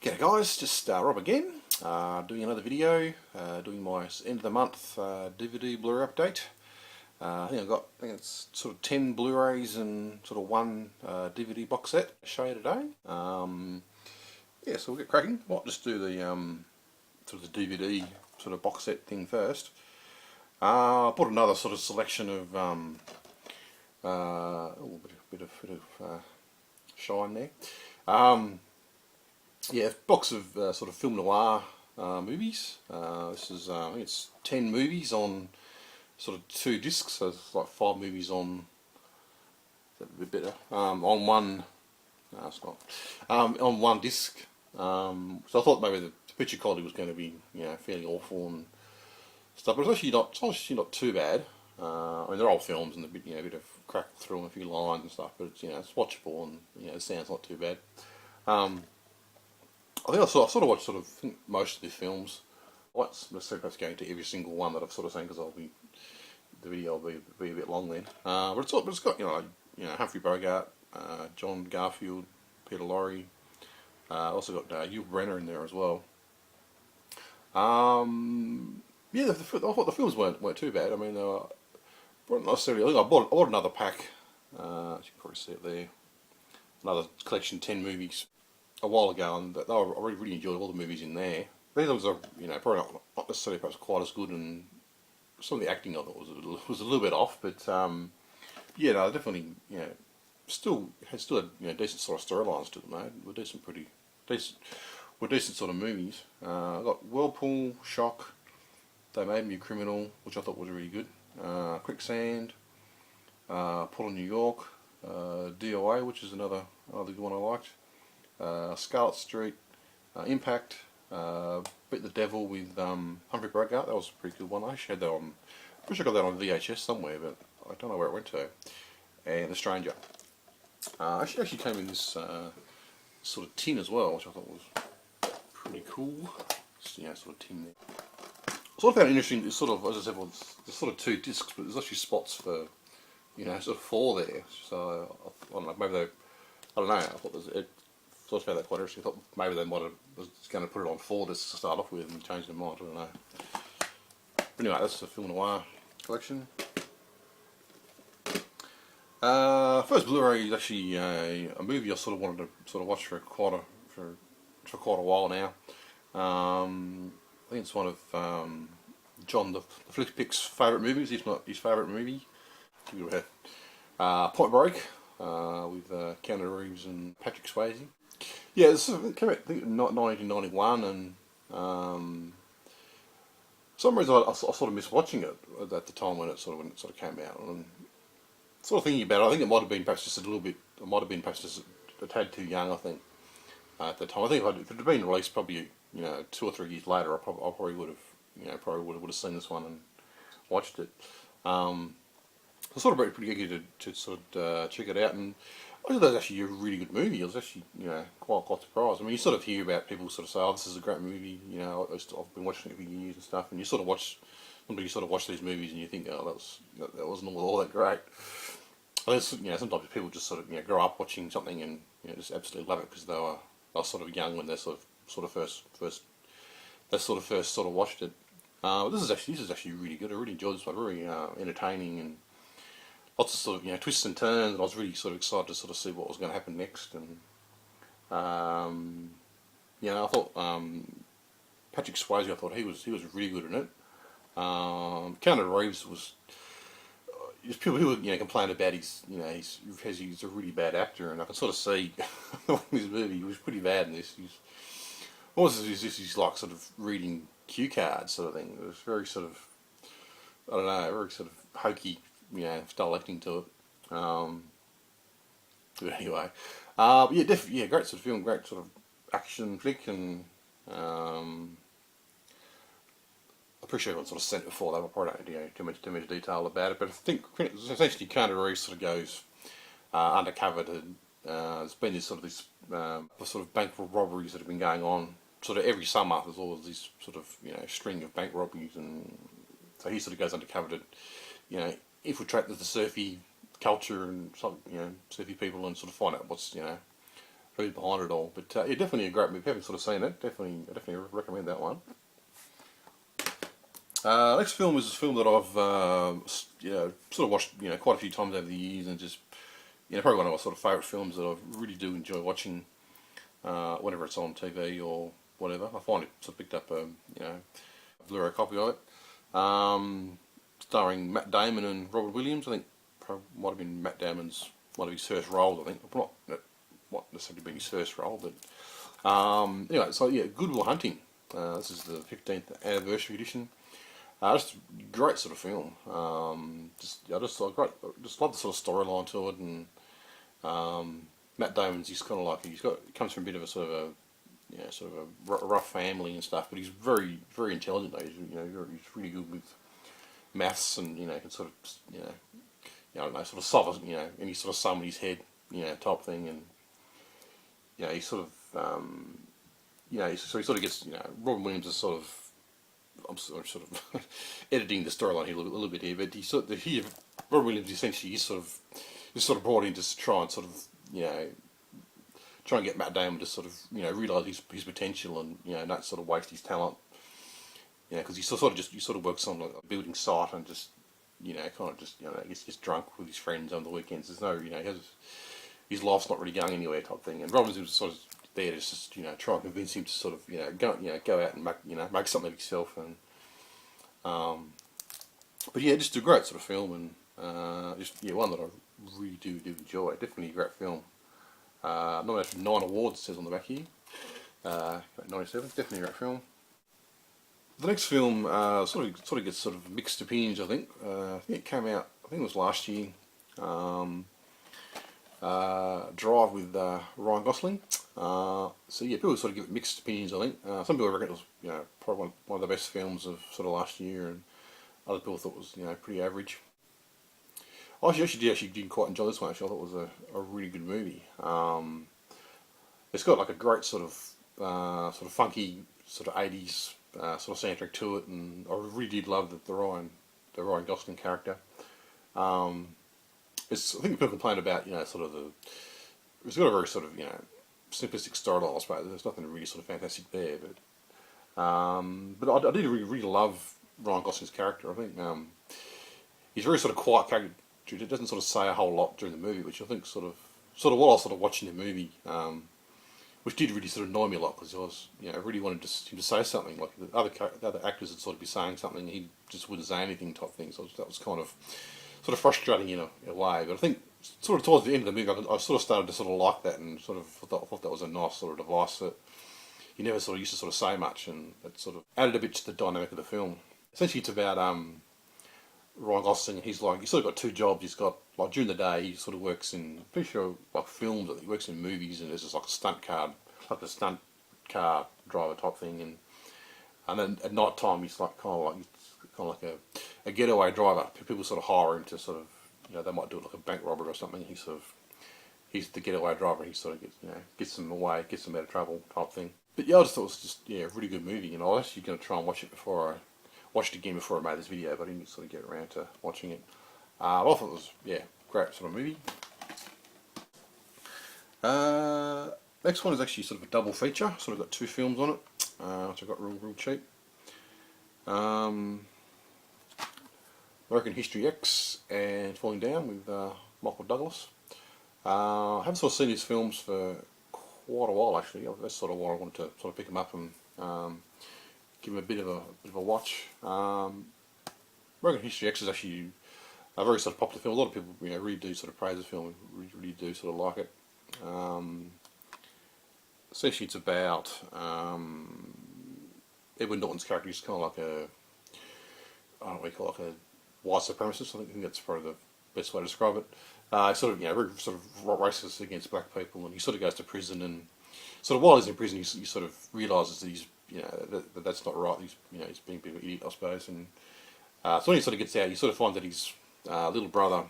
G'day guys, just Rob again, doing another video, doing my end of the month DVD Blu-ray update. I think it's sort of 10 Blu-rays and sort of one DVD box set to show you today. Yeah, so we'll get cracking. Might just do the sort of the DVD sort of box set thing first. I bought another sort of selection of bit of shine there. Yeah, box of sort of film noir movies. This is I think it's 10 movies on sort of 2 discs, so it's like 5 movies on. A bit better on one. No, it's not. On one disc. So I thought maybe the picture quality was going to be fairly awful and stuff, but it's actually not too bad. I mean, they're old films and a bit of crack through and a few lines and stuff, but it's watchable and the sound's not too bad. I think I sort of watched most of the films. I won't necessarily perhaps go into every single one that I've sort of seen because the video will be a bit long then. But it's got Humphrey Bogart, John Garfield, Peter Lorre. Also got Yul Brynner in there as well. Yeah, I thought the films weren't too bad. I mean, not necessarily. I think I bought another pack. You can probably see it there. Another collection, 10 movies, a while ago, and I really enjoyed all the movies in there. These ones are, probably not necessarily perhaps quite as good, and some of the acting I thought was a little bit off, but yeah, no, definitely, still had decent sort of storylines to them, mate. Were decent sort of movies. I got Whirlpool, Shock, They Made Me a Criminal, which I thought was really good. Quicksand, Pullman, New York, DOA, which is another good one I liked. Scarlet Street, Impact, Beat the Devil with Humphrey Bogart. That was a pretty good one. I actually had that on. I wish I got that on VHS somewhere, but I don't know where it went to. And The Stranger. Actually came in this sort of tin as well, which I thought was pretty cool. Sort of tin there. So I found it interesting. It's sort of, as I said, there's sort of 2 discs, but there's actually spots for sort of 4 there. So I don't know. Maybe I don't know. I thought it sort of found that quite interesting. I thought maybe they was going to put it on 4 discs to start off with and change their mind. I don't know. But anyway, that's the film noir collection. First Blu-ray is actually a movie I sort of wanted to sort of watch for quite a while now. I think it's one of John the Flick Pick's favourite movies, if not his favourite movie. Point Break with Keanu Reeves and Patrick Swayze. Yeah, it came out I think in 1991, and for some reason I sort of missed watching it at the time when it sort of came out. And sort of thinking about it, I think it might have been perhaps just a little bit. It might have been perhaps just a tad too young. I think at the time. I think if it had been released probably 2 or 3 years later, I probably would have seen this one and watched it. I was sort of pretty eager to sort of check it out, and I thought that was actually a really good movie. I was actually quite surprised. I mean, you sort of hear about people sort of say, "Oh, this is a great movie." I've been watching it for years and stuff, and you sort of watch these movies and you think, "Oh, that wasn't all that great." I think sometimes people just sort of grow up watching something and just absolutely love it because they were sort of young when they sort of first watched it. This is actually really good. I really enjoyed this one. Very entertaining and lots of sort of twists and turns. And I was really sort of excited to sort of see what was going to happen next. And I thought Patrick Swayze. I thought he was really good in it. Keanu Reeves was. People complain about he's a really bad actor, and I can sort of see in this movie he was pretty bad in this. He's like sort of reading cue cards sort of thing. It was very sort of, I don't know, very sort of hokey, style acting to it. But anyway, yeah, great sort of film, great sort of action flick, and I appreciate everyone sort of sent it before. They probably don't too much detail about it, but I think essentially Keanu Reeves sort of goes undercover to. There's been this sort of bank robberies that have been going on. Sort of every summer, there's always this sort of string of bank robberies, and so he sort of goes undercover to infiltrate the surfy culture and some surfy people and sort of find out what's who's behind it all. But yeah, definitely a great movie. If you haven't sort of seen it, I definitely recommend that one. Next film is a film that I've sort of watched quite a few times over the years, and just probably one of my sort of favourite films that I really do enjoy watching whenever it's on TV or whatever. I finally sort of picked up a Blu-ray copy of it, starring Matt Damon and Robert Williams. I think probably might have been Matt Damon's one of his first roles. I think not necessarily been his first role, but anyway. So yeah, Good Will Hunting. This is the 15th anniversary edition. Just a great sort of film. I just love the sort of storyline to it, and Matt Damon's he's kind of like he comes from a bit of a sort of a rough family and stuff, but he's very very intelligent. He's he's really good with maths, and can sort of I don't know, sort of solve any sort of sum in his head type thing, and he sort of so he sort of gets Robin Williams is sort of. I'm sort of editing the storyline here a little bit here, but Robin Williams essentially is sort of brought in to try and sort of try and get Matt Damon to sort of realise his potential, and not sort of waste his talent, because he sort of works on like a building site and just kind of just gets drunk with his friends on the weekends. There's no his life's not really going anywhere type thing, and Robin Williams is sort of there to just try and convince him to sort of go out and make something of himself, and but yeah, just a great sort of film, and just one that I really do enjoy. Definitely a great film. Nominated for 9 awards, it says on the back here. 97, definitely a great film. The next film sort of gets sort of mixed opinions. I think it came out. I think it was last year. Drive with Ryan Gosling. So yeah, people sort of give it mixed opinions. I think some people reckon it was probably one of the best films of sort of last year, and other people thought it was pretty average. I actually did quite enjoy this one. Actually, I thought it was a really good movie. It's got like a great sort of funky sort of 80s sort of soundtrack to it, and I really did love the Ryan Gosling character. I think people complain about sort of it's got a very sort of simplistic storyline, I suppose. There's nothing really sort of fantastic there, but I did really love Ryan Gosling's character. I think he's a very sort of quiet character. It doesn't sort of say a whole lot during the movie, which I think sort of what I was sort of watching the movie, which did really sort of annoy me a lot, because I was I really wanted him to say something. Like the other actors would sort of be saying something, and he just wouldn't say anything type thing. So that was kind of sort of frustrating in a way. But I think sort of towards the end of the movie, I sort of started to sort of like that, and sort of thought that was a nice sort of device that he never sort of used to sort of say much, and it sort of added a bit to the dynamic of the film. Essentially, it's about Ryan Gosling. He's sort of got two jobs. He's got like during the day he sort of works in pretty sure like films. He works in movies, and there's just like a stunt car driver type thing, and then at night time he's like kind of like a getaway driver. People sort of hire him to sort of they might do it like a bank robbery or something. He's the getaway driver. He sort of gets them away, gets them out of trouble type thing. But yeah, I just thought it was just a really good movie, and I was actually going to try and watch it again before I made this video, but I didn't sort of get around to watching it. I thought it was great sort of movie. Next one is actually sort of a double feature. Sort of got two films on it, which I got real cheap. American History X and Falling Down with Michael Douglas. I haven't sort of seen these films for quite a while actually. That's sort of why I wanted to sort of pick them up and give them a bit of a watch. American History X is actually a very sort of popular film. A lot of people really do sort of praise the film. Really do sort of like it. Essentially, it's about Edward Norton's character. He's kind of like I don't know what you call it, like a white supremacist. I think that's probably the best way to describe it. Sort of very sort of racist against black people, and he sort of goes to prison, and sort of while he's in prison, he sort of realises that he's that's not right. He's being a bit of an idiot, I suppose, and so when he sort of gets out, you sort of find that his little brother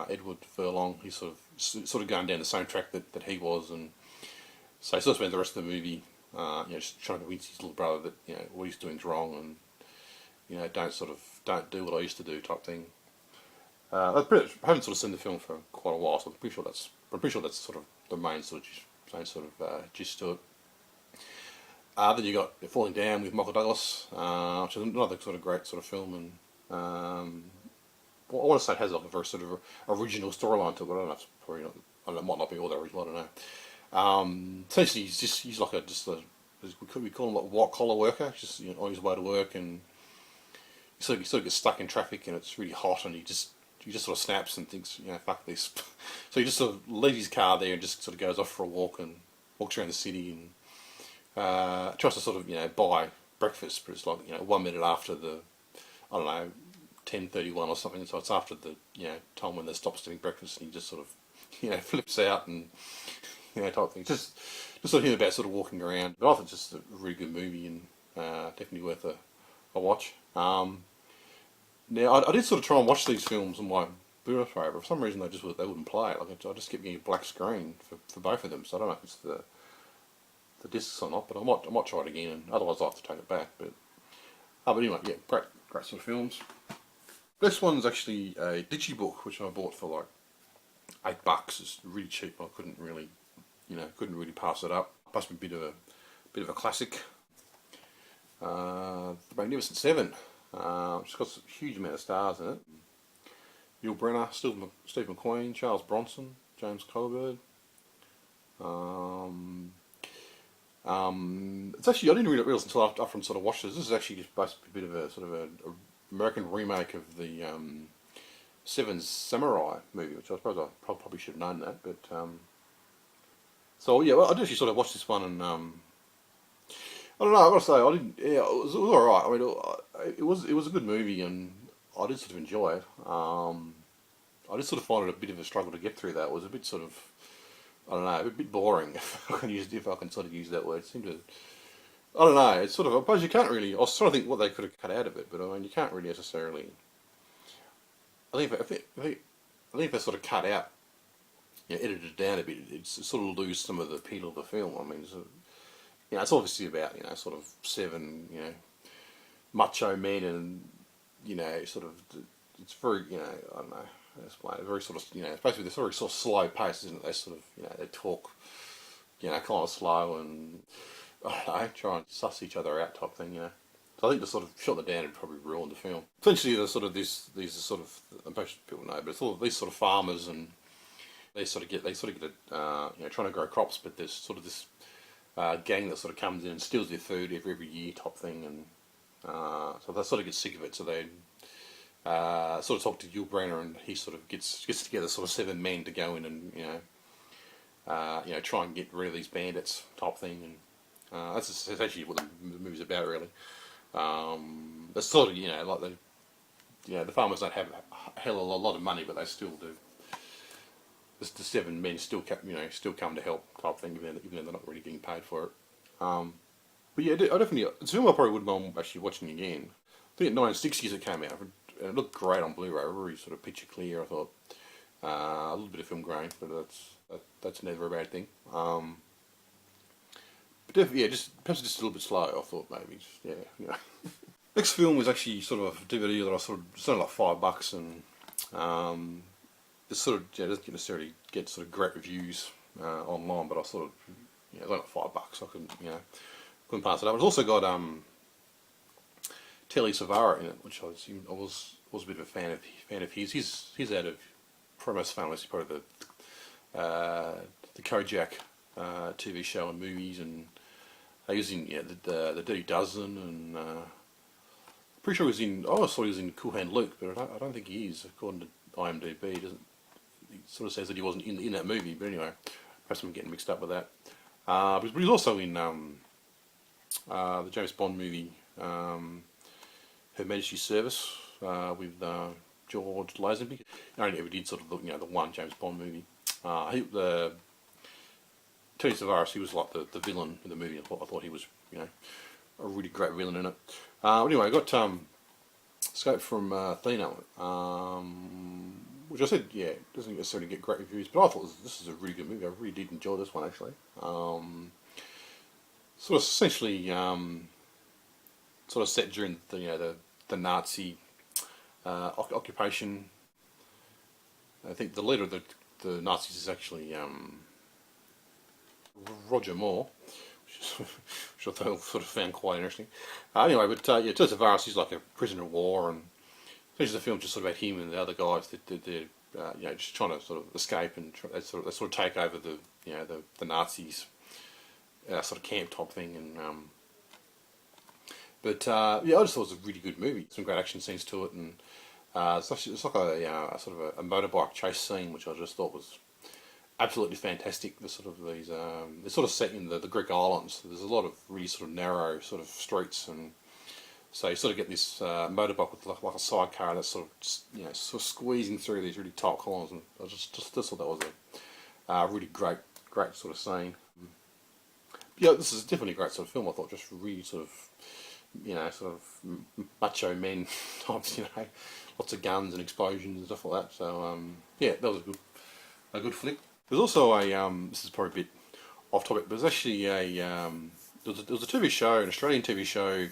Edward Furlong, he's sort of going down the same track that he was, and so he sort of spends the rest of the movie just trying to convince his little brother that what he's doing is wrong, and don't do what I used to do type thing. I haven't sort of seen the film for quite a while, so I'm pretty sure that's sort of the main sort of sort of gist to it. Then you got Falling Down with Michael Douglas, which is another sort of great sort of film, and well, I want to say it has like a very sort of original storyline to it. But I don't know. It's probably not. I don't know, it might not be all that original. I don't know. Essentially, he's like we call him like a white collar worker, just on his way to work, and he sort of gets stuck in traffic, and it's really hot, and he just sort of snaps and thinks, fuck this. So he just sort of leaves his car there and just sort of goes off for a walk and walks around the city and tries to sort of buy breakfast, but it's like 1 minute after the, I don't know, 10:31 or something. So it's after the time when they stop getting breakfast, and he just sort of flips out and type thing. Just sort of him about sort of walking around. But I thought it's just a really good movie, and definitely worth a watch. Now I did sort of try and watch these films on my Blu-ray, but for some reason they wouldn't play it. Like I just kept getting a black screen for both of them. So I don't know if it's the discs or not, but I might try it again, and otherwise I'll have to take it back. But anyway, yeah, great sort of films. This one's actually a digibook which I bought for like $8. It's really cheap. I couldn't really pass it up. Must be a bit of a classic. The Magnificent Seven. It's got a huge amount of stars in it. Yul Brynner, Steve McQueen, Charles Bronson, James Coburn. It's actually, I didn't realise until after I sort of watched this. This is actually just basically a bit of a sort of a American remake of the Seven Samurai movie, which I suppose I probably should have known that. But so yeah, well, I did actually sort of watch this one, and I don't know. I've got to say, I didn't. Yeah, it was all right. I mean, it was a good movie, and I did sort of enjoy it. I just sort of find it a bit of a struggle to get through that. It was a bit sort of, I don't know, a bit boring, if I can sort of use that word. It seemed to, I don't know, it's sort of, I suppose you can't really, I was trying to think what they could have cut out of it, but I mean, you can't really necessarily, I think if they sort of cut out, edited it down a bit, it's sort of lose some of the appeal of the film. I mean, it's obviously about, sort of seven, macho men, and, sort of, it's very, I don't know, explain it, very sort of, it's basically they're very sort of slow pace, isn't it? They sort of, they talk, kind of slow, and I don't know, try and suss each other out type thing, So I think the sort of shot it down and probably ruined the film. Essentially, the sort of these are sort of, most people know, but it's all these sort of farmers, and they sort of get trying to grow crops, but there's sort of this gang that sort of comes in and steals their food every year type thing, and so they sort of get sick of it, so they sort of talk to Yul Brynner, and he sort of gets together sort of 7 men to go in and try and get rid of these bandits type thing, and that's essentially what the movie's about, really. That's sort of like the farmers don't have a hell of a lot of money, but they still do. The 7 men still come to help type thing, even though they're not really getting paid for it. But yeah, I definitely, it's a film I probably wouldn't mind actually watching again. I think in 1960s it came out, and it looked great on Blu-ray, really sort of picture clear. I thought a little bit of film grain, but that's never a bad thing. But definitely, perhaps just a little bit slow. I thought maybe, Next film was actually sort of a DVD that I sort of, it's only like $5, and it's sort of doesn't necessarily get sort of great reviews online, but I sort of it was only like $5. I couldn't pass it up. It's also got Telly Savalas in it, which I was a bit of a fan of his. He's out of probably most famous, probably the Kojak TV show and movies, and he was in the Dirty Dozen, and pretty sure he was in. I always thought he was in Cool Hand Luke, but I don't think he is, according to IMDb. He sort of says that he wasn't in that movie, but anyway, perhaps I'm getting mixed up with that. But he's also in the James Bond movie, Her Majesty's Service, with George Lazenby. I only ever did sort of the one James Bond movie. Tony Savalas, he was like the villain in the movie. I thought he was a really great villain in it. Anyway, I got Escape from Athena, which I said, doesn't necessarily get great reviews, but I thought this is a really good movie. I really did enjoy this one, actually. Sort of essentially sort of set during the Nazi occupation. I think the leader of the Nazis is actually Roger Moore, which I thought sort of found quite interesting. Anyway, but yeah, Telly Savalas, he's like a prisoner of war, and the film just sort of about him and the other guys that they're just trying to sort of escape and they sort of take over the Nazis sort of camp type thing, and yeah, I just thought it was a really good movie. Some great action scenes to it, and it's like a sort of a motorbike chase scene, which I just thought was absolutely fantastic. The sort of they're sort of set in the Greek islands. So there's a lot of really sort of narrow sort of streets, and so you sort of get this motorbike with like a sidecar that's sort of sort of squeezing through these really tight corners, and I just thought that was a really great sort of scene. Yeah, this is definitely a great sort of film. I thought just really sort of sort of macho men types, lots of guns and explosions and stuff like that. So yeah, that was a good flick. There's also a this is probably a bit off topic, but there's actually there was a TV show, an Australian TV show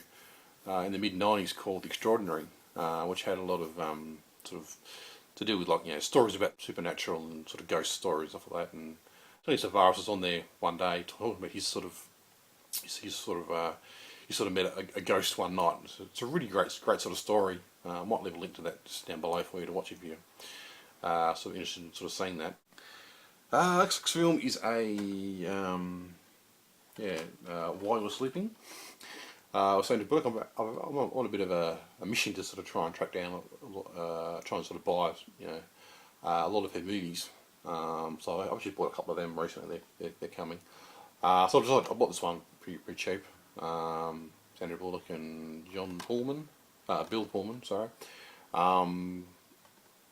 in the mid-90s called The Extraordinary, which had a lot of sort of to do with like stories about supernatural and sort of ghost stories and stuff like that. And Telly Savalas was on there one day talking about his sort of met a ghost one night. It's a really great sort of story. I might leave a link to that just down below for you to watch if you're sort of interested in sort of seeing that. Next film is While You're Sleeping. I was saying to Burke, I'm on a bit of a mission to sort of try and track down, try and sort of buy, a lot of her movies. So I actually bought a couple of them recently. They're coming. So I bought this one pretty cheap. Sandra Bullock and Bill Pullman, sorry.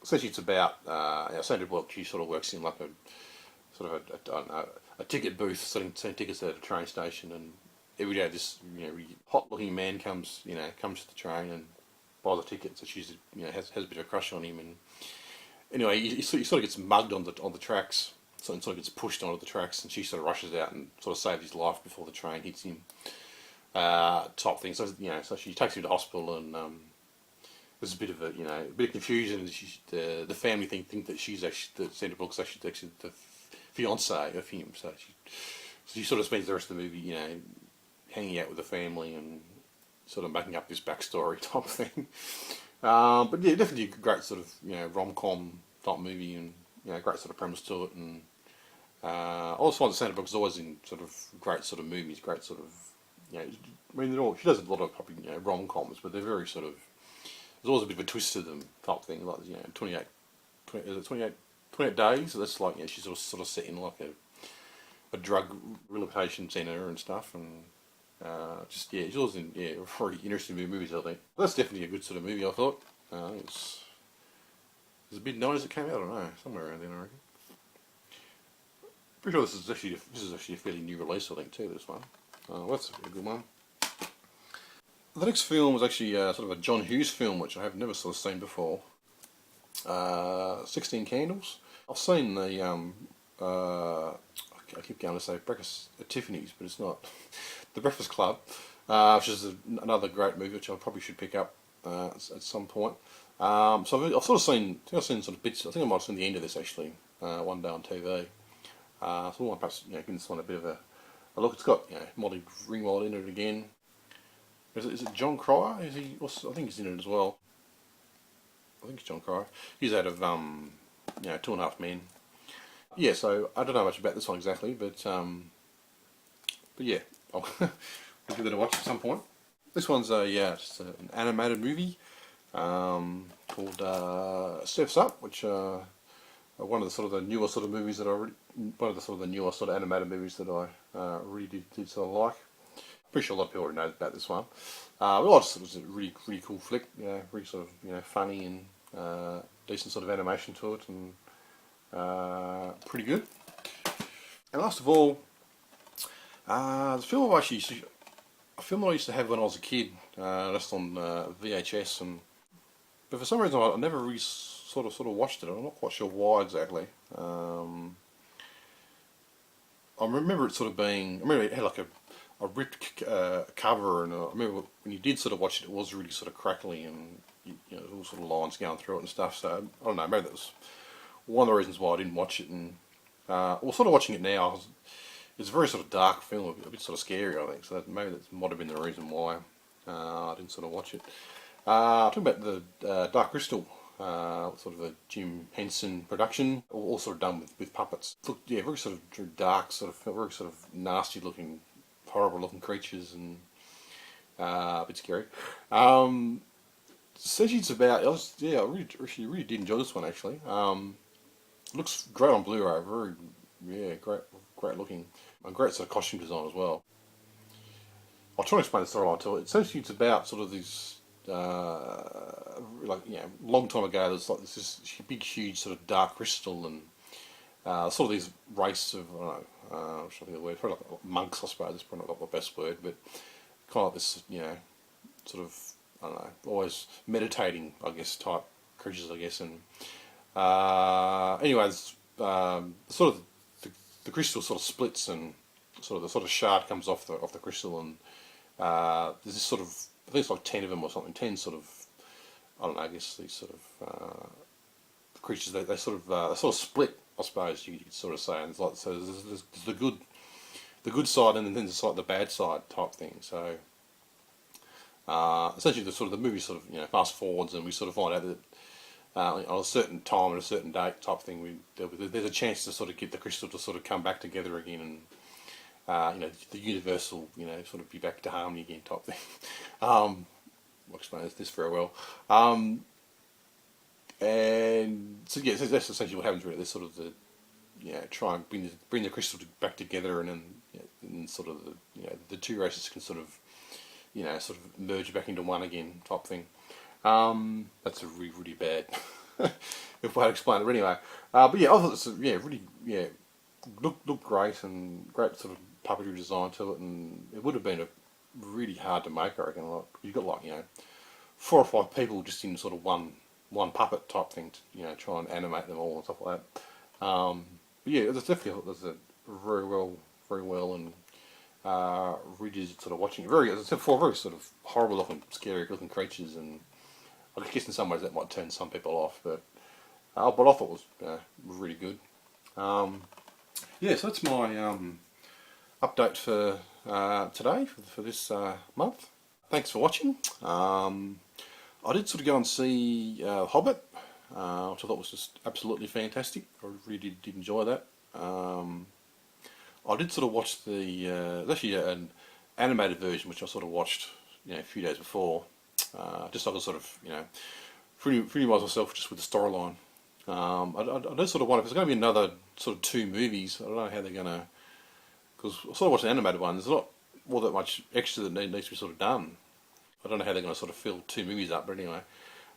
Essentially, it's about Sandra Bullock. She sort of works in like a ticket booth, selling tickets at a train station, and every day this really hot-looking man comes to the train and buys a ticket. So she's has a bit of a crush on him, and anyway, he sort of gets mugged on the tracks. So sort of gets pushed onto the tracks, and she sort of rushes out and sort of saves his life before the train hits him. Type thing. So so she takes him to hospital, and there's a bit of confusion. And the family think that that Sandra Bullock's actually the fiance of him. So she sort of spends the rest of the movie, hanging out with the family and sort of making up this backstory type thing. But yeah, definitely a great sort of rom-com type movie, and great sort of premise to it. And I also find that Sandra Bullock is always in sort of great sort of movies, great sort of I mean, she does a lot of probably rom-coms, but they're very sort of, there's always a bit of a twist to them type thing, like 28 days. So that's like she's sort of set in like a drug rehabilitation centre and stuff, and she's always in very interesting movies, I think. But that's definitely a good sort of movie, I thought. It's a bit '90s it came out, I don't know, somewhere around then, I reckon. Pretty sure this is actually a fairly new release, I think, too. This one. That's a good one. The next film was actually sort of a John Hughes film, which I have never sort of seen before. 16 Candles. I've seen the I keep going to say Breakfast at Tiffany's, but it's not. The Breakfast Club, which is another great movie, which I probably should pick up at some point. So I've sort of seen sort of bits. I think I might have seen the end of this actually one day on TV. So I might perhaps give this one a bit of a look. It's got Molly Ringwald in it again. Is it John Cryer? I think he's in it as well. I think it's John Cryer. He's out of 2.5 Men. Yeah, so I don't know much about this one exactly, but yeah, I'll give it a watch at some point. This one's just an animated movie called Surf's Up, which one of the sort of the newer sort of movies that newer sort of animated movies that I really did sort of like. Pretty sure a lot of people already know about this one. Well, it was a really cool flick, really sort of funny and decent sort of animation to it, and pretty good. And last of all, the film I used to have when I was a kid, just on VHS, but for some reason I never really sort of watched it. I'm not quite sure why exactly. I remember it sort of being. I remember it had like a ripped cover, and I remember when you did sort of watch it, it was really sort of crackly, and all sort of lines going through it and stuff. So I don't know. Maybe that was one of the reasons why I didn't watch it. And sort of watching it now, it's a very sort of dark film, a bit sort of scary, I think. So maybe that might have been the reason why I didn't sort of watch it. Talking about the Dark Crystal, sort of a Jim Henson production, all sort of done with puppets. Look, yeah, very sort of dark, sort of very sort of nasty looking, horrible looking creatures, and a bit scary. Essentially, it's about. I really did enjoy this one actually. Looks great on Blu-ray. Great looking, and great sort of costume design as well. I'll try to explain the storyline to it. Essentially, it's about sort of these, long time ago. There's like this big, huge sort of dark crystal, and sort of these race of, I don't know, I'm trying to think of the word, probably like monks, I suppose. It's probably not the best word, but kind of like this, sort of, I don't know, always meditating, I guess, type creatures, I guess, and anyways, sort of the crystal sort of splits, and the sort of shard comes off the crystal, and there's this sort of, I think it's like 10 of them or something, 10 sort of, I don't know, I guess these sort of creatures, they sort of split, I suppose you could sort of say, and it's like, so there's the good side, and then there's like the bad side type thing. So essentially the movie sort of fast forwards, and we sort of find out that on a certain time and a certain date type thing, there's a chance to sort of get the crystal to sort of come back together again, and the universe will sort of be back to harmony again type thing. I'll explain this very well. And so yeah, so that's essentially what happens really. There's sort of try and bring the crystal back together, and then and sort of the two races can sort of merge back into one again type thing. That's a really bad if I explain it, but anyway. But yeah, I thought it's really looked great, and great sort of puppetry design to it, and it would have been really hard to make, I reckon. Like, you've got like 4 or 5 people just in sort of one puppet type thing to try and animate them all and stuff like that. But yeah, there's definitely a very well, and really sort of watching it. As I said before, very sort of horrible looking, scary looking creatures, and I guess in some ways that might turn some people off, but I thought it was really good. Yeah, so that's my update for today, for this month. Thanks for watching. I did sort of go and see Hobbit, which I thought was just absolutely fantastic. I really did enjoy that. I did sort of watch there's actually an animated version which I sort of watched a few days before, just so I could sort of familiarise myself just with the storyline. I do sort of wonder if there's going to be another sort of 2 movies. I don't know how they're going to, because I sort of watched the animated one. There's not all that much extra that needs to be sort of done. I don't know how they're going to sort of fill 2 movies up, but anyway,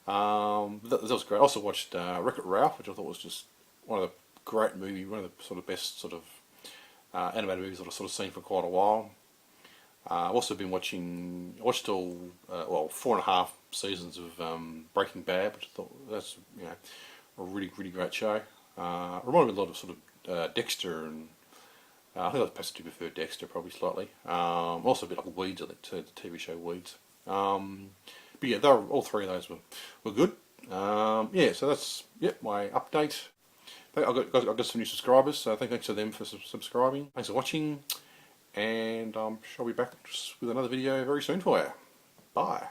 that was great. I also watched Wreck-It Ralph, which I thought was just one of the great movies, one of the sort of best sort of animated movies that I've sort of seen for quite a while. I've also been I watched all 4.5 seasons of Breaking Bad, which I thought that's a really great show. Reminded me a lot of sort of Dexter, and I think I personally prefer Dexter probably slightly. Also a bit like Weeds, I think, too, the TV show Weeds. But yeah, all 3 of those were good. Yeah, so that's my update. I got some new subscribers, so thanks to them for subscribing. Thanks for watching, and I'm sure I'll be back with another video very soon for you. Bye.